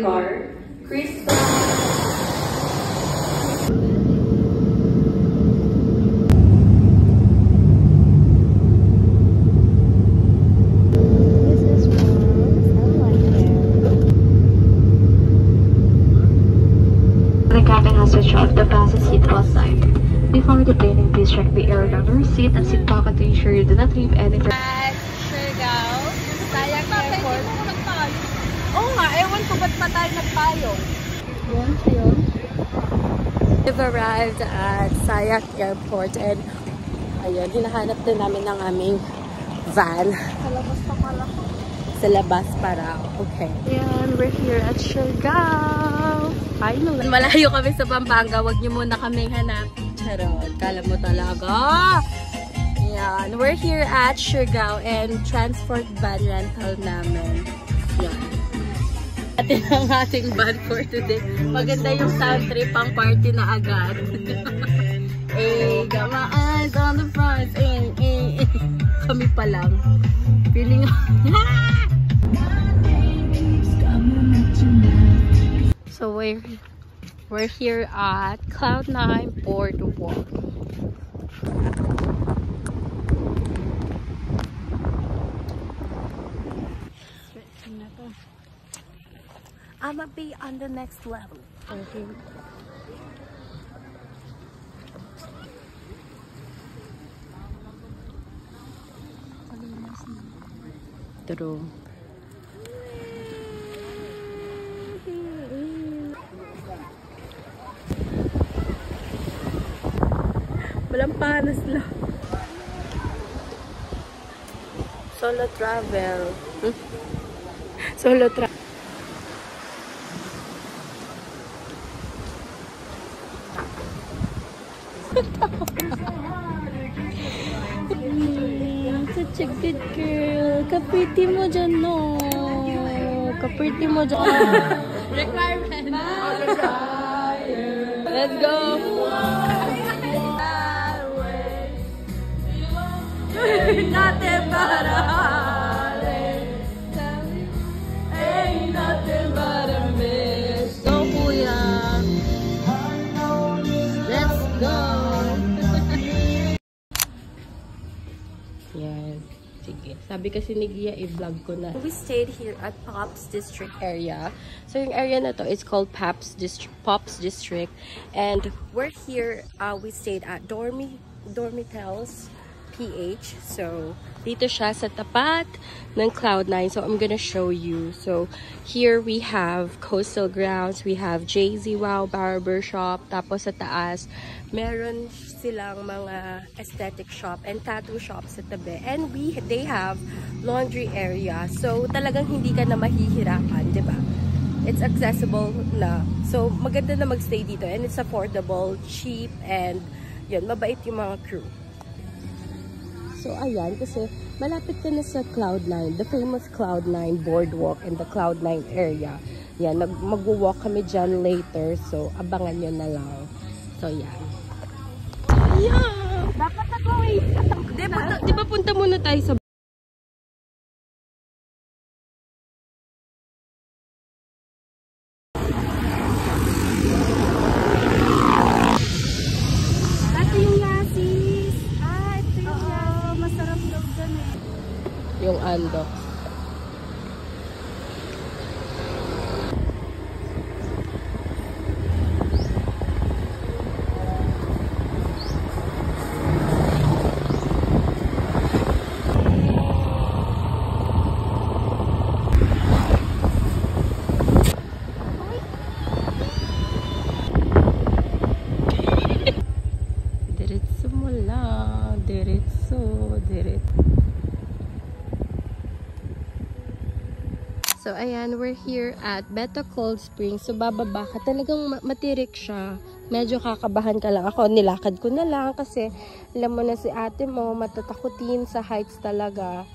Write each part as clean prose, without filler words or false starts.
Car, Crystal. The captain has switched off the fasten seatbelt sign. Before deplaning, please check the air gunner seat and seat pocket to ensure you do not leave anything. At Siargao, Sayang Airport. Oo nga, ewan ko ba't pa tayo nagpayong. We've arrived at Sayang Airport and ayun, hinahanap din namin ng aming van. Sa labas para, okay. Ayan, we're here at Siargao. Finally. Malayo kami sa Pampanga, wag niyo muna kaming hanapin. Charot, kala mo talaga. Ayan, we're here at Siargao and transport van rental namin. Ayan. Atin ang ating van for today. Maganda yung sound trip pang party na agad. Hey, got my eyes on the front. Kami pa lang. Feeling So we're here at Cloud9 Boardwalk. I'ma be on the next level. Okay. True. Walang panas lang. Solo travel. Solo travel. Such a good girl. Kapiti mo dyan, no? Kapiti mo dyan. Requirement. Let's go. Nothing but a heartache. Ain't nothing but a miss. Go, kuya. Let's go. Yes. Sige. Sabi kasi ni Gia, i-vlog ko na. We stayed here at Pops District area. So, yung area na to is called Pops District. And we're here, we stayed at Dormitels PH. So, dito siya sa tapat ng Cloud9. So, I'm gonna show you. So, here we have Coastal Grounds. We have JZ Wow Barber Shop. Tapos sa taas, meron silang mga aesthetic shop and tattoo shop sa tabi. And they have laundry area. So, talagang hindi ka na mahihirapan, di ba? It's accessible na. So, maganda na magstay dito. And it's affordable, cheap, and yun, mabait yung mga crew. So, ayan, kasi malapit ka na sa Cloud9, the famous Cloud9 Boardwalk in the Cloud9 area. Yan, mag-walk kami dyan later. So, abangan nyo na lang. So, yan. Yeah! Dapat ako wait. Di ba punta muna tayo sa yung ando. Diretso mo lang. Diretso. So, ayan, we're here at Beta Cold Springs. So, bababa ka. Talagang matirik siya. Medyo kakabahan ka lang. Ako, nilakad ko na lang kasi alam mo na si ate mo, matatakutin sa heights talaga.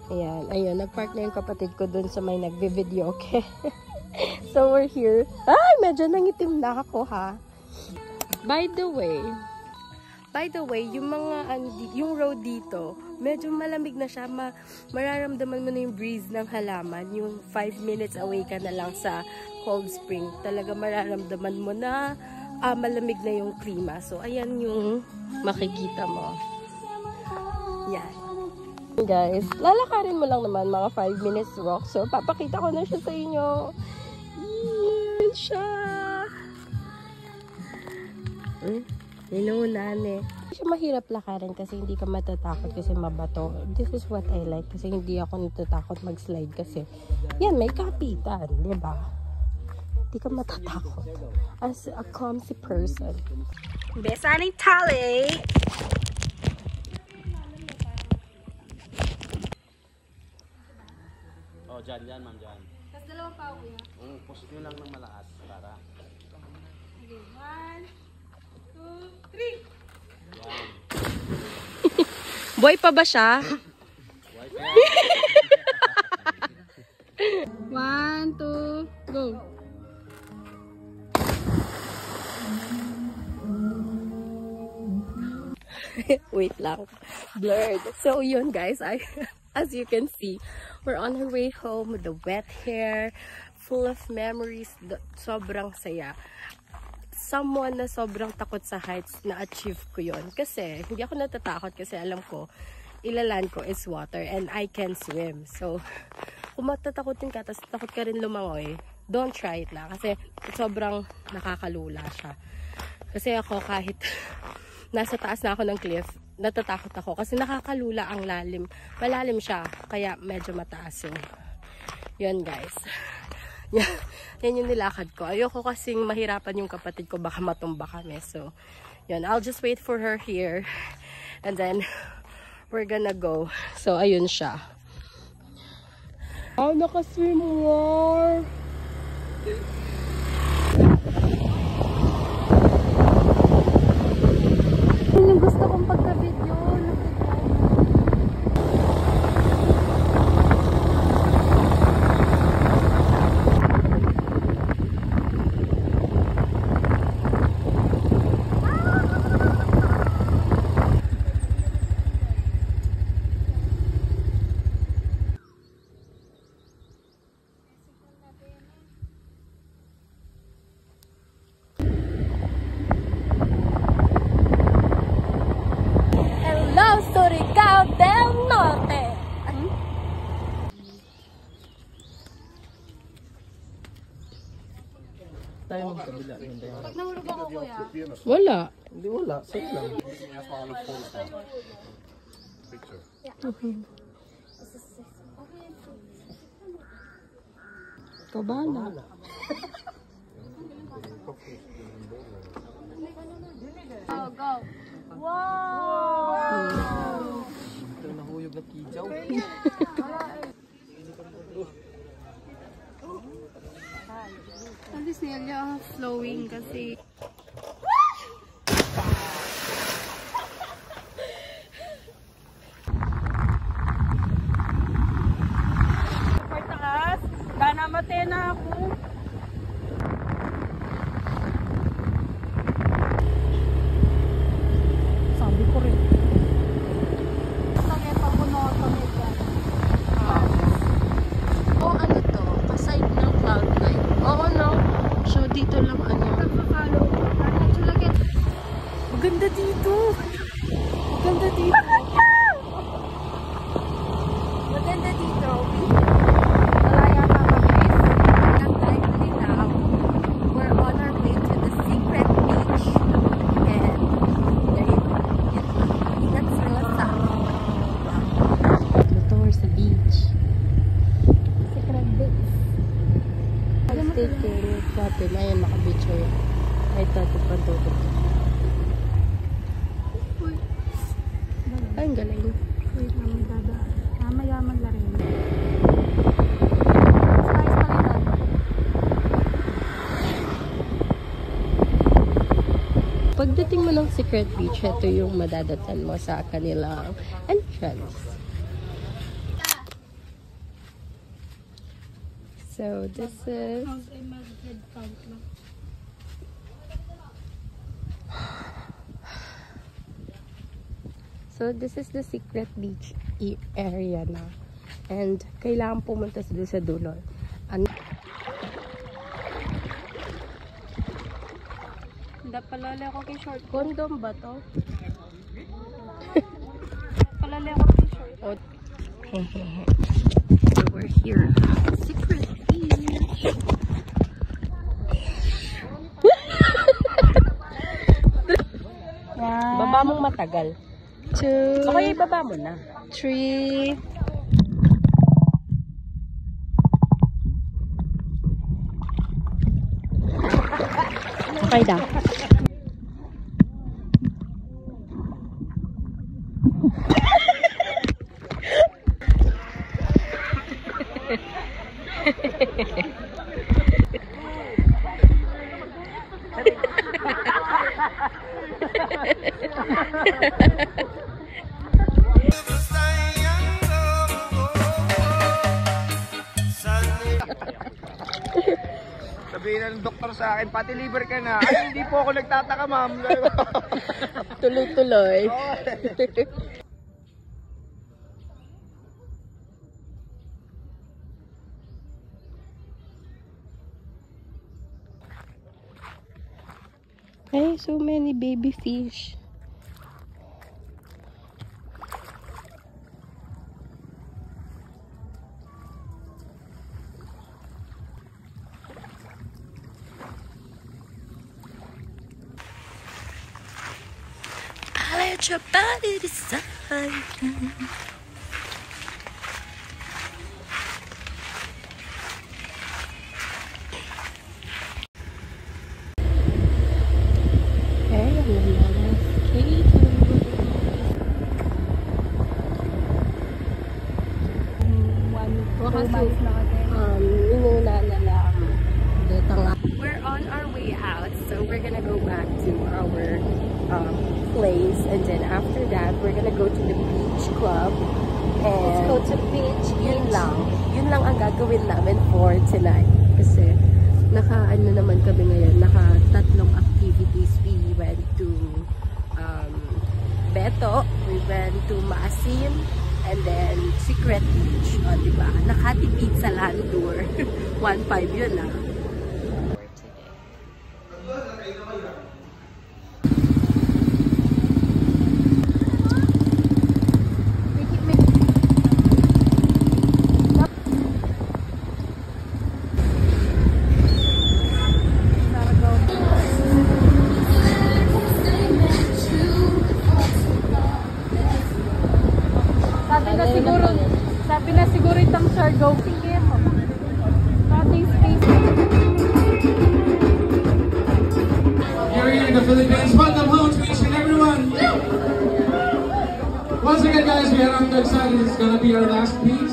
Ayan, ayun, nagpark na yung kapatid ko dun sa may nagbe-video, okay? So, we're here. Ay, medyo nangitim na ako, ha? By the way, yung mga, yung road dito, medyo malamig na siya. Mararamdaman mo na yung breeze ng halaman. Yung 5 minutes away ka na lang sa Cold Spring. Talaga mararamdaman mo na malamig na yung klima. So, ayan yung makikita mo. Yan. Guys, lalakarin mo lang naman mga 5 minutes walk. So, papakita ko na siya sa inyo. Yan siya. Inuunan eh. Hindi siya mahirap lakarin kasi hindi ka matatakot kasi mabato. This is what I like kasi hindi ako natatakot mag-slide kasi yan, may kapitan, di ba? Hindi ka matatakot as a clumsy person. Besaning tali! Oh, dyan, ma'am, dyan. Tapos dalawa pa ako ya? Push nyo lang ng malakas para. Okay, 1, 2, 3. Boy pa ba siya? Boy pa. 1, 2, go! Wait lang. Blurred. So, yun guys. As you can see, we're on our way home with the wet hair, full of memories. Sobrang saya. Someone na sobrang takot sa heights, na-achieve ko yun. Kasi, hindi ako natatakot kasi alam ko, ilalan ko is water and I can swim. So, kung matatakotin ka, tapos takot ka rin lumangoy, don't try it na. Kasi, sobrang nakakalula siya. Kasi ako, kahit nasa taas na ako ng cliff, natatakot ako. Kasi nakakalula ang lalim. Malalim siya, kaya medyo mataas yun. Yun, guys. Yan yung nilakad ko. Ayoko kasing mahirapan yung kapatid ko, baka matumba kami. So, yun. I'll just wait for her here. And then, we're gonna go. So, ayun siya. Oh, nakaswim more! Yun yung gusto kong pagka-video. Tayo mong kabila. Pag nahulog ako, kuya. Wala. Hindi wala. Safe lang. Ikaw bahala. Go, go. Wow! Ito nahuyog na kijaw. Ang Celia flowing kasi. Pagtaas, nanamate na ako. Sabi ko rin. Sige, papunoto nito. Oh, ano to? Aside ng Cloud9. Oo, no? So, dito lang ano. Maganda dito. Maganda dito. Maganda dito. Wala yata mag-race. Ang time na din now. We're on our way to the secret beach. And there you go. Ingat sila sa towards the beach. Secret beach. I'll take care of natin. Ayan, naka-picture. Ay, tato pa tutok. Ay, ang galing. Wait lang, dada. Mamaya maglarin. Pagdating mo ng Secret Beach, ito yung madadatan mo sa kanilang entrance. So, this is... So, this is the secret beach area na. And, kailangan pumunta sila sa dulo. Palala ako kay short. Condom ba to? Palala ako kay short. Oh. So, we're here. Secret beach. Baba mong matagal. 2. Okay, baba mo na. 3. Okay daw. Sabihin ng doktor sa akin, pati liver ka na. Ay, hindi po ako nagtataka, ma'am. Tuloy-tuloy. Hey, so many baby fish. I let your body decide. We're on our way out, so we're gonna go back to our place, and then after that, we're gonna go to the beach club. And let's go to beach. Yun lang ang gagawin namin for tonight. Kasi naka-ano naman kami ngayon, naka-3 activities. We went to Beto, we went to Maasin, and then Secret Beach. O, diba? Nakatipid sa land tour. 1.5 yun ah. Sabi na siguro itang sir, go. Sige mo. Nothing space. Here in the Philippines, welcome home to each and everyone. Once again, guys, we are excited. It's gonna be our last beach.